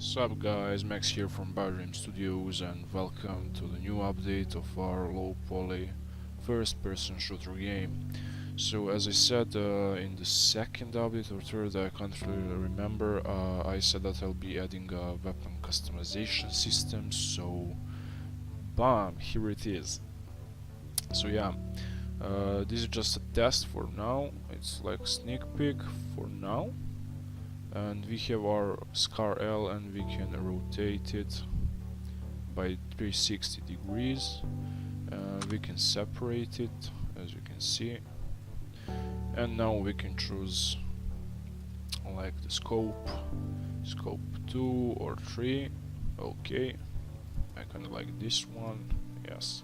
Sup guys, Max here from Biodream Studios and welcome to the new update of our low poly first person shooter game. So as I said in the second update or third, I can't really remember, I said that I'll be adding a weapon customization system, so bam, here it is. So yeah, this is just a test for now, it's like sneak peek for now. And we have our Scar L and we can rotate it by 360 degrees. We can separate it, as you can see, and now we can choose like the scope 2 or 3. Okay, I kinda like this one, yes.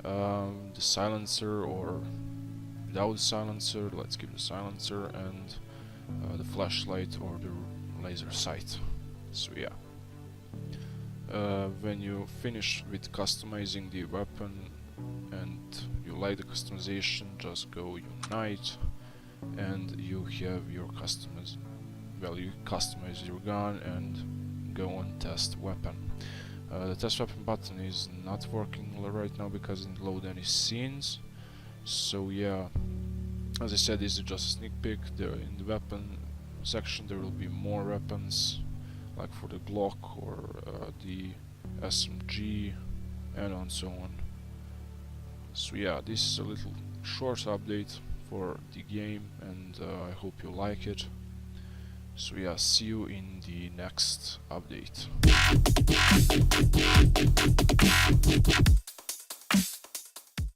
The silencer or without silencer, let's give the silencer, and the flashlight or the laser sight. So yeah, when you finish with customizing the weapon and you like the customization, just go unite and you have your you customize your gun and go on test weapon. The test weapon button is not working right now because it didn't load any scenes, so yeah. As I said, this is just a sneak peek. In the weapon section there will be more weapons, like for the Glock or the SMG and so on. So yeah, this is a little short update for the game, and I hope you like it. So yeah, see you in the next update.